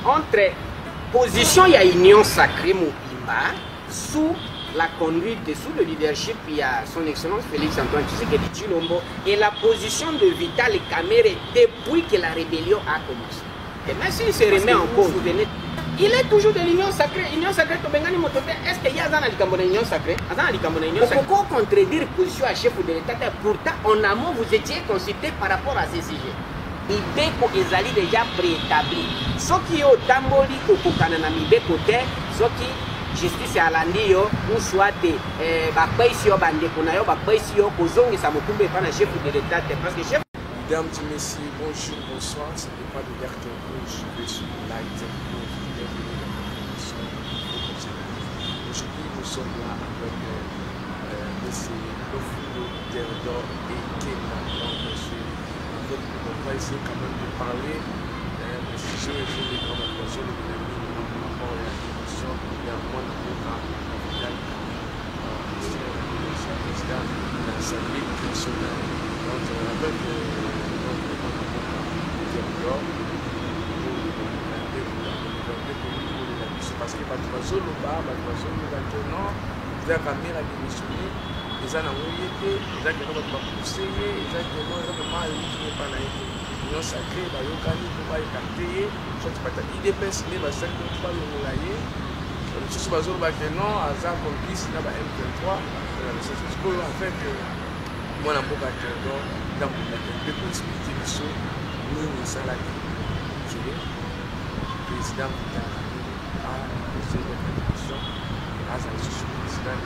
entre position et union sacrée Mobimba sous la conduite, sous le leadership, il y a son excellence Félix Antoine Tshisekedi Tshilombo et la position de Vital Kamerhe depuis que la rébellion a commencé. Et même s'il se remet en cause, il est toujours de l'union sacrée. L'union sacrée, est-ce qu'il y a dans l'union sacrée? Pourquoi contredire position à chef de l'État? Pourtant, en amont, vous étiez consulté par rapport à ces sujets. Mibeko ezali déjà préétabli. Ce qui est au Tamboli, au Kokanana Mibeko, ce qui justice alandi yo ou soit bapaisi yo bandeko na yo bapaisi yo kozongisa motumba epa na chef de l'État parce que chef. Mesdames et messieurs, bonjour, bonsoir, ce n'est pas de l'Arte Rouge, je vais sur le live pour bienvenue dans la émission. Aujourd'hui, nous sommes là avec M. Lofulo Théodore et Kena. Donc, on va essayer quand même de parler des sujets et des conversations de l'économie par rapport à la dimension il y a moins de temps président de l'Assemblée nationale. Donc, avec parce que bato bazoloba non eza camera démissionné eza na moye te eza keno bato bapousse ye eza keno eza mama eliki epa na ye te union sacré bayokani mpo baekarte ye soki bata idps nde basali mpo balongola ye mosusu bazoloba keno aza complice na ba M23 sikoyo en fait mwana mboka tendo nda mobimba mpe po explike biso nini esalaki président posé notre question grâce à ce président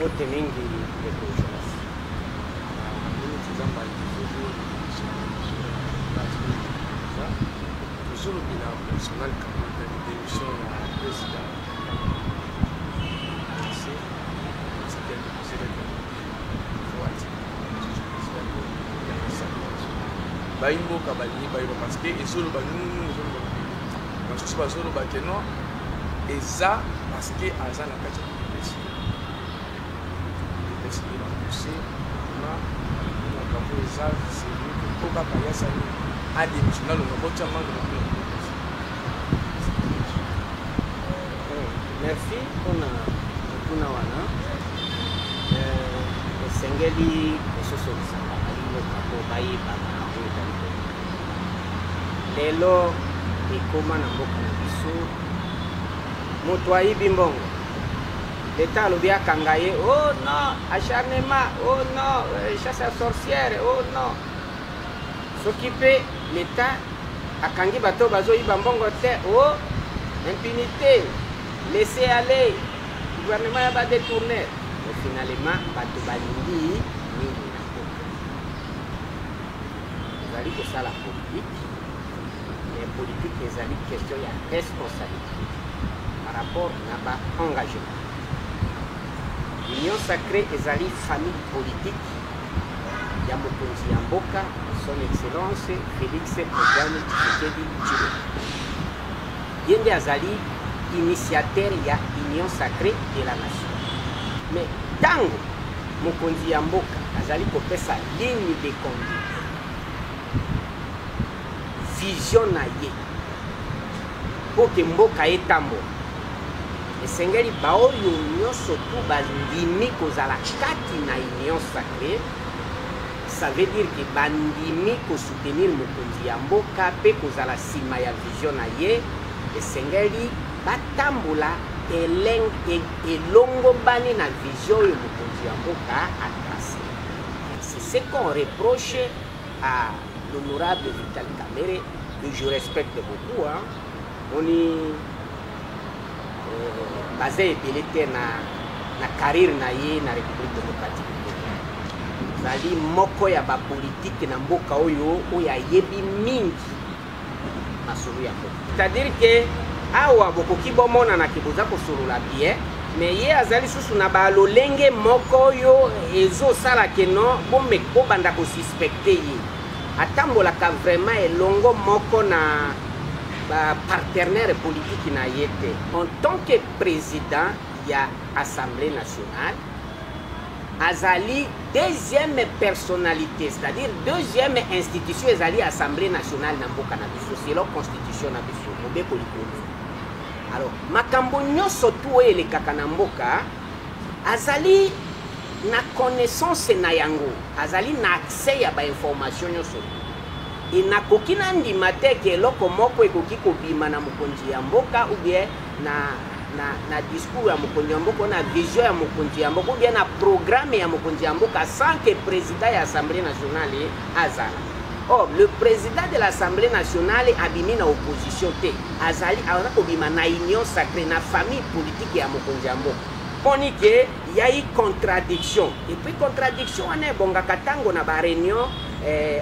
vote mingi ya kujonas mimi tuzamba toujours bila personnel kama démission ya président bayimboka balingi bayeba parce que ezoloba nini ezoloba basusu bazoloba keno eza parce que aza na kati ya depesi bakuse na makambo eza po kaka yasani adémissiona longa botya manga na merci mpona motuna wana esengeli kososolisaka balimboka po bayebaka lelo ekoma na mboka na biso moto ayibi mbongo leta alobi akanga ye oh non acharnement oh non chasse à sorcière oh non soki mpe leta akangi bato bazoyiba mbongo te oh impunité laisser aller gouvernement ya badétourner mais finalement bato balingi nini na mboka ezali kosala politique. Politique est une question de responsabilité par rapport à l'engagement. L'Union sacrée est une famille politique. Il y a Mokonzi Yamboka, son excellence Félix Antoine Tshisekedi Tshilombo. Il y a des initiateurs de l'Union sacrée de la nation. Mais tant que Mokonzi Yamboka a une ligne de conduite, vision na ye po ke mboka etambola esengeli baoyo nyonso tu bandimi kozala kati na union sacrée. Ça veut dire que bandimi kosoutenir mokonzi ya mboka mpe kozala nsima ya vision na ye esengeli batambola elongombani na vision oyo mokonzi ya mboka atracé. C'est ce qu'on reproche à l'honorable Vital Kamerhe, que je respecte beaucoup. On est basé na carrière na ye na République démocratique du Congo. Zali moko ya ba politique na mboka oyo oya yebi mingi masolo ya mboka. C'est-à-dire que awa bokoki bomona na kiboza kosolola bien mais ye azali susu na ba lolenge moko oyo ezosala keno bobanda kosuspecte ye. Atambolaka vraiment elongo moko na partenaire politique na yete. En tant que président de l'Assemblée nationale, azali deuxième personnalité, c'est-à-dire deuxième institution ezali Assemblée nationale na mboka na biso, c'est la constitution na biso mobeko likolo. Alors makambo nyonso tu elekaka na mboka azali na connaissance na yango, azali na accès ya ba information nyonso. Et na koki na ndima te ke eloko moko ekoki kobima na mokonzi ya mboka ou bien na discours ya mokonzi ya mboka, na vision ya mokonzi ya mboka ou bien na programme ya mokonzi ya mboka sans que président ya Assemblée nationale azala. Or le président de l'Assemblée nationale abimi na opposition te, azali aza kobima na union sacrée na famille politique ya mokonzi ya mboka. Poni ke ya yi contradiction, et puis contradiction wana ebongaka tango na ba réunion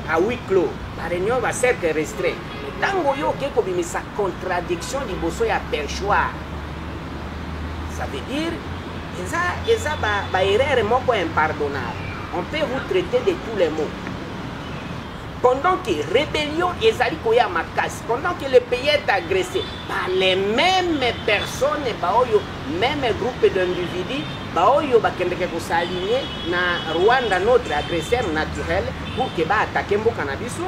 à huis clos, la réunion va cercle restreint. Tango yo ke kobimisa contradiction liboso ya perchoir, ça veut dire eza ba erreur moko impardonnable. On peut vous traiter de tous les mots. Pendant que rébellion ezali koya makasi, pendant que le pays est agressé par les mêmes personnes, même groupe d'individus, bakendeke ko s'aligner na Rwanda, notre agresseur naturel, pour que ba attaquer mboka na biso.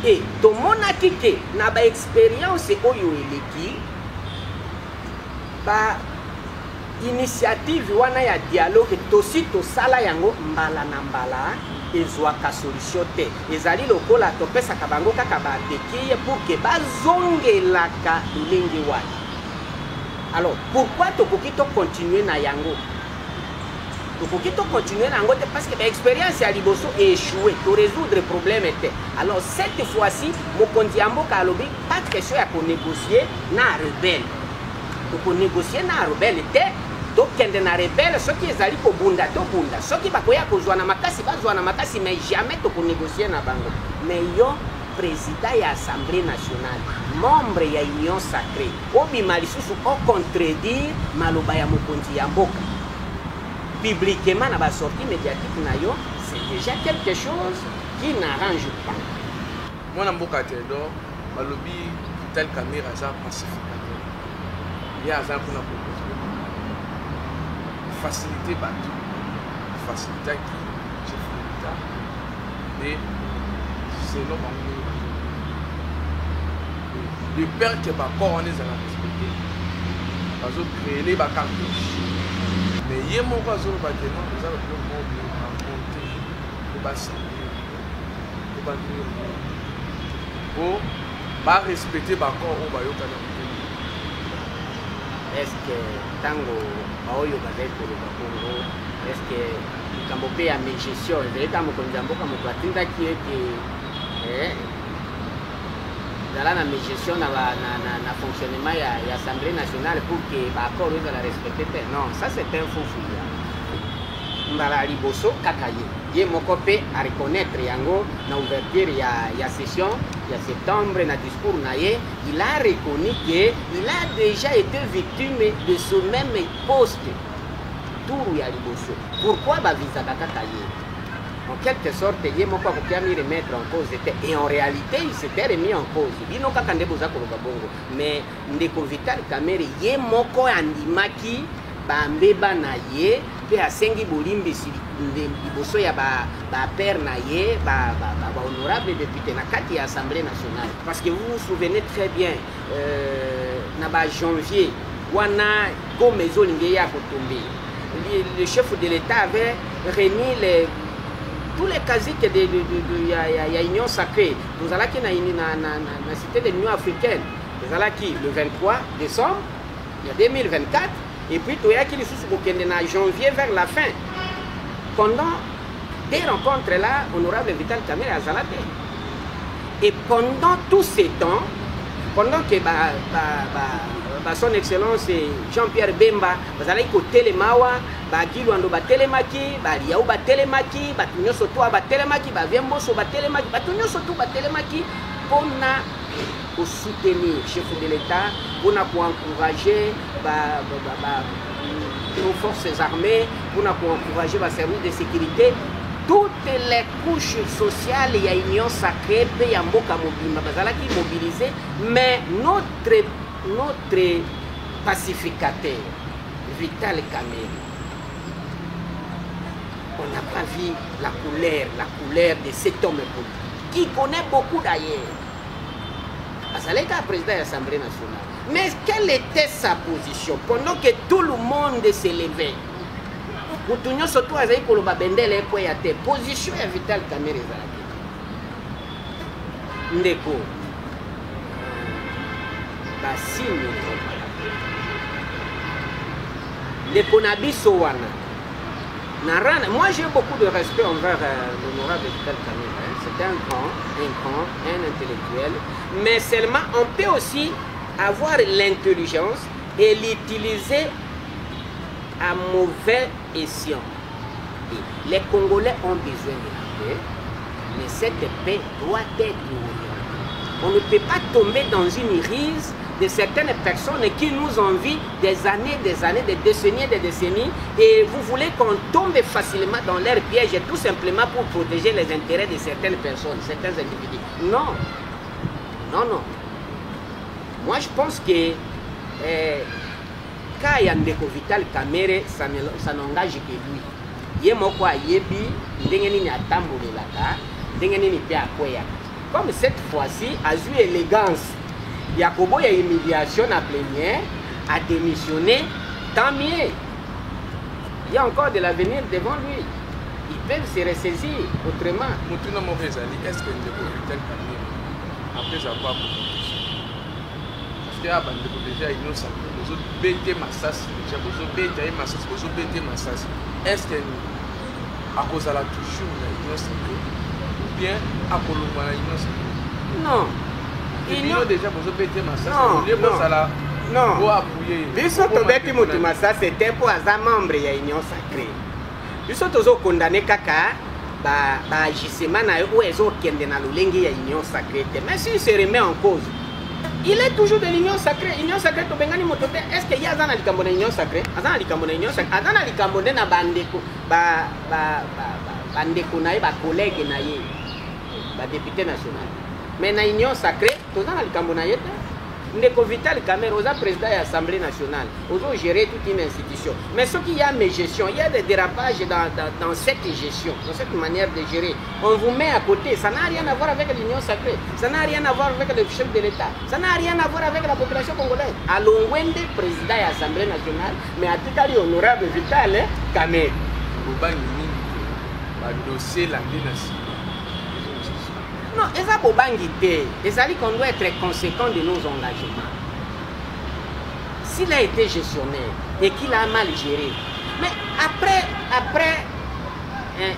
Et to monaki ke na ba expérience oyo eleki ba initiative wana ya dialogue tosi to sala yango mbala na mbala ezwaka solution te. Ezali lokola topesaka bango kaka batekie pour que bazongelaka ndenge wana. Alors pourquoi tokoki to continuer na yango? Tokoki to continuer na yango te parce que l'expérience ya liboso échoué to résoudre problème te. Alors cette fois-ci mokonzi ya mboka alobi pas question ya ko négocier na rebelle. To négocier na rebelle te. Tokende na rebelle soki ezali ko bunda to bunda, soki bakoya kozwa na makasi bazwa na makasi, mais jamais to ko négocier na bango. Mais yo président ya Assemblée nationale, membre ya union sacrée, obima lisusu o contredire maloba ya mokonzi ya mboka publiquement na ba sortie médiatique na yo, c'est déjà quelque chose qui n'arrange pas. Mwana mboka tedo malobi tel caméra za pacificateur. Ya za kuna faciliter battu, faciliter qui chef de l'État, et c'est l'homme de peur que ma corps on est à la respecter, parce que créer les cartouches, mais il y a mon oiseau bâtiment, nous allons le monde raconter, le bassin, le bâtiment, pour pas respecter ma corps au bayo canal. Est-ce que tango baoyo bazali koloba Congo, est-ce que likambo mpe ya mégestion ezali ta mokonzi ya mboka moto atindaki ete ezala na mégestion na fonctionnement ya Assemblée nationale pour que baaccord ezala respecté te? Non, ça c'est un faux fouillis. Mbala liboso kaka ye moko mpe a reconnaître yango na ouverture ya session ya septembre na discours na ye, il a reconnu que il a déjà été victime de ce même poste tour ya liboso. Pourquoi bavizaka kaka ye? En quelque sorte ye moko akokia mi remettre en cause et en réalité il s'était remis en cause. Bino kaka nde boza koloba bongo, mais ndeko Vital Kamerhe ye moko andimaki bambeba na ye pe asengi bolimbisi liboso ya ba père na ye ba honorable député na kati ya Assemblée nationale. Parce que vous vous souvenez très bien na ba janvier wana comme ezolingi ya kotombe, le chef de l'État avait remis tous les casiers de l'Union sacrée. Nous allons qui na cité de l'Union africaine. Nous allons qui le 23 décembre 2024. Et puis, il y a qui en janvier vers la fin. Pendant des rencontres là, honorable Vital Kamerhe a Zalate. Et pendant tous ces temps, pendant que son excellence Jean-Pierre Bemba, bazalaki ko telemawa, Gilwando batelemaki, Liao batelemaki, Batunyo Soto batelemaki, Viemboso batelemaki, Batunyo Soto batelemaki, pour soutenir le chef de l'État, pour encourager nos forces armées, pour encourager les services de sécurité. Toutes les couches sociales, il y a une union sacrée, il y a un mot qui mobilisé, mais notre pacificateur, Vital Kamerhe, on n'a pas vu la couleur de cet homme politique, qui connaît beaucoup d'ailleurs. Azaleka président de l'Assemblée nationale. Mais quelle était sa position pendant que tout le monde s'élevait? Mutunyo surtout Azaï Koloba Bendele Poyate, position à Vital Kamerhe Zalaki. Ndeko. Bassigne. Ndeko Nabiso Wana. Moi j'ai beaucoup de respect envers l'honorable Vital Kamerhe. C'est un grand, un intellectuel. Mais seulement on peut aussi avoir l'intelligence et l'utiliser à mauvais escient. Les Congolais ont besoin de la paix, mais cette paix doit être orientée. On ne peut pas tomber dans une rise de certaines personnes qui nous envient des années, des décennies, et vous voulez qu'on tombe facilement dans leur piège tout simplement pour protéger les intérêts de certaines personnes, certains individus. Non, non, non. Moi je pense que quand il y a Ndeko Vital Kamerhe, ça n'engage que lui. Yé moko ayebi, ndenge nini atambolelaka, ndenge nini pe akweyaka. Comme cette fois-ci, a eu élégance. Yakobo, il y a humiliation à plénière, a démissionné, tant mieux. Il y a encore de l'avenir devant lui. Ils peuvent se ressaisir autrement. Mutuna Movezali, est-ce que Ndeko Vital Kamerhe, après avoir parce qu'il y a déjà une autre chose, BT Massas, déjà BT Massas, est-ce que à cause de la toujours une autre ou bien à cause de la une non. Il y a déjà besoin de BT Massas, non. Pour appuyer. Biso Tobeki Mutumasa, c'était pour un membre de l'Union sacrée. Biso Tozo condamné Kaka, agissement où ils ont kende na l'Ulengi de l'Union sacrée. Mais s'il se remet en cause, il est toujours de l'Union sacrée. L'Union sacrée, est-ce qu'il y a un Alikambo de l'Union sacrée? Azan Alikambo de l'Union sacrée. Azan Alikambo de na bandeko, bandeko na ye, collègue na ye, député national. Mais na l'Union sacrée, tout ça Alikambo na ye. Ndeko Vital Kamerhe, aux président de l'Assemblée nationale, aux gérer toute une institution. Mais ce qu'il y a mes gestions, il y a des dérapages dans cette gestion, dans cette manière de gérer. On vous met à côté, ça n'a rien à voir avec l'Union sacrée, ça n'a rien à voir avec le chef de l'État, ça n'a rien à voir avec la population congolaise. Allons Wende, président de l'Assemblée nationale, mais à tout à l'heure, honorable Vital Kamerhe. Non, qu'on doit être conséquent de nos engagements. S'il a été gestionnaire et qu'il a mal géré, mais après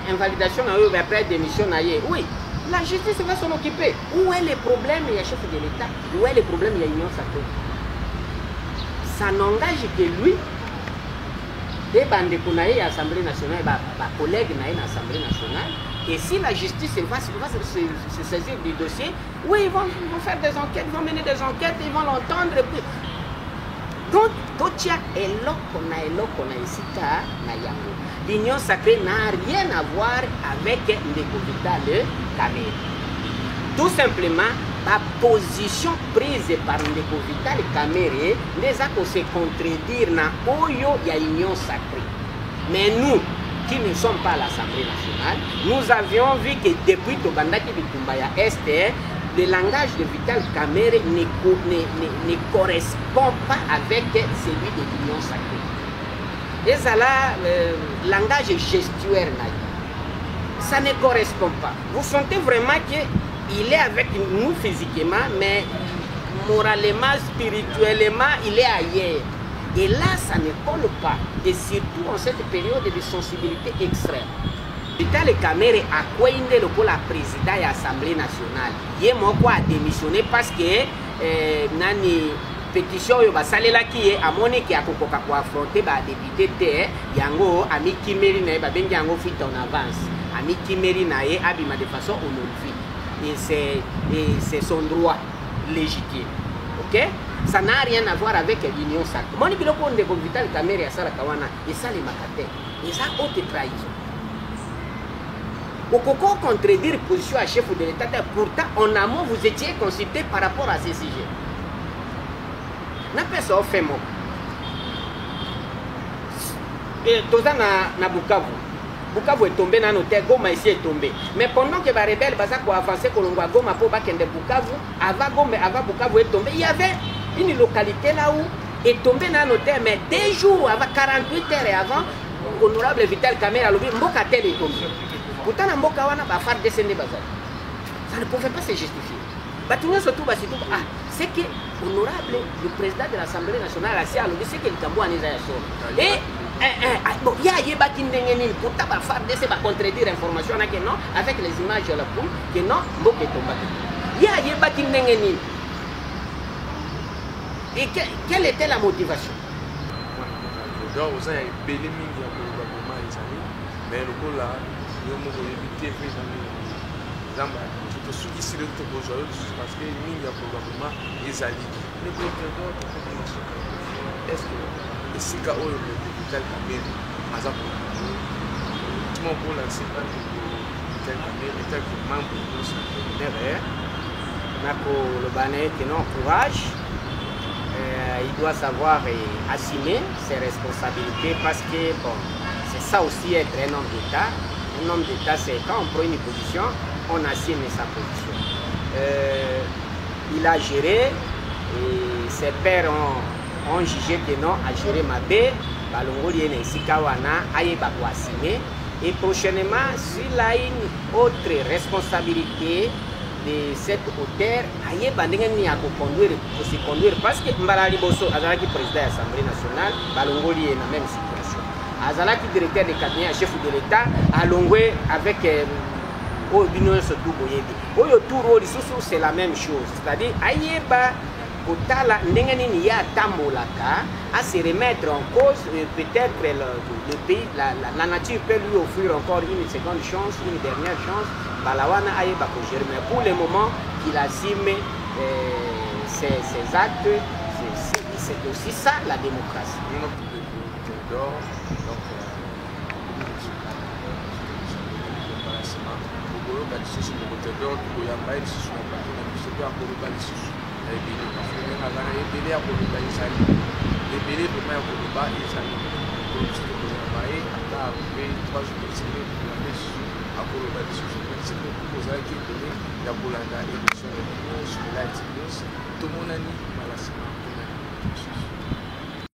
invalidation, après démission, oui, la justice va s'en occuper. Où est le problème? Il y a chef de l'État. Où est le problème? Il y a l'Union sacrée. Ça n'engage que lui. Des bandes de l'Assemblée nationale, des collègues de l'Assemblée nationale. Et si la justice va se saisir du dossier, oui, ils vont faire des enquêtes, ils vont mener des enquêtes, ils vont l'entendre. Donc, Totia est là qu'on a ici, l'Union sacrée n'a rien à voir avec Ndeko Vital Kamerhe. Tout simplement, la position prise par Ndeko Vital Kamerhe les a qu'on se contredire dans Oyo, il y a l'Union sacrée. Mais nous, qui ne sommes pas à l'Assemblée nationale, nous avions vu que depuis Tobandaki Bitumbaya Est, le langage de Vital Kamerhe ne correspond pas avec celui de l'Union sacrée. Et ça là, le langage gestuel, ça ne correspond pas. Vous sentez vraiment qu'il est avec nous physiquement, mais moralement, spirituellement, il est ailleurs. Et là, ça ne colle pas. Et surtout en cette période de sensibilité extrême. Vital Kamerhe a coïndé la président de l'Assemblée nationale. Il a démissionné parce que nani pétition yo basalela qui est à mon qui a affronté ba député yango ami Kimeri na ba bengi yango fuite en avance. Ami Kimeri na ye abima de façon honorifique. Et c'est son droit légitime. OK? Ça n'a rien à voir avec l'Union sacrée. Moi, je dis que Vital Kamerhe a Sarakawana et ça les macateurs. Et ça haute trahison. Au concours contredire position à chef de l'État, pourtant en amont vous étiez consulté par rapport à ces sujets. N'a pas ça fait moi. Et tout ça na Bukavu. Bukavu est tombé dans nos terres, Goma ici est tombé. Mais pendant que les rebelles ont avancé Kolongwa Goma pour Bakende Bukavu, avant Bukavu est tombé, il y avait une localité là où est tombé dans nos terres, mais des jours avant, 48 heures et avant, honorable Vital Kamerhe a lobby, Mboka tel est tombé. Pourtant, Mboka wana ba faire descendre bazar. Ça ne pouvait pas se justifier. C'est que honorable le président de l'Assemblée nationale a dit c'est que le Gambo en est et bon, il y a des gens pour contredire l'information avec les images de la poule que non, Mboka est tombé. Il y a des gens. Et quelle était la motivation? Donc, vous avez belé mingi ya kolobakoma ezali, mais le coup là, nous avons évité zamba to suki sile to bozwa parce que mingi ya kolobakoma ezali. Le procureur est-ce que esika oyo le Vital Kamerhe aza ko tout mon pour lancer pas Vital Kamerhe est un membre de notre derrière nako le bané que non courage. Il doit savoir assumer ses responsabilités parce que bon, c'est ça aussi être un homme d'État. Un homme d'État, c'est quand on prend une position, on assume sa position. Il a géré et ses pairs ont jugé que non, a géré ma baie. Balongoli et Sikawana a assumer. Et prochainement, s'il a une autre responsabilité de cette hauteur, il y a se conduire parce que Mbalali Bosso, Azalaki président de l'Assemblée nationale, Balongoli est dans la même situation. Azalaki directeur de cabinet, chef de l'État, a longé avec l'Union surtout Boyebi. Autour c'est la même chose, c'est-à-dire Ayeba Kotala Ndengeni ya Tambolaka à se remettre en cause, peut-être le pays, la nature peut lui offrir encore une seconde chance, une dernière chance. Balawana Ayeba Kogere, mais pour le moment qu'il assume ses actes, c'est aussi ça la démocratie. Il y a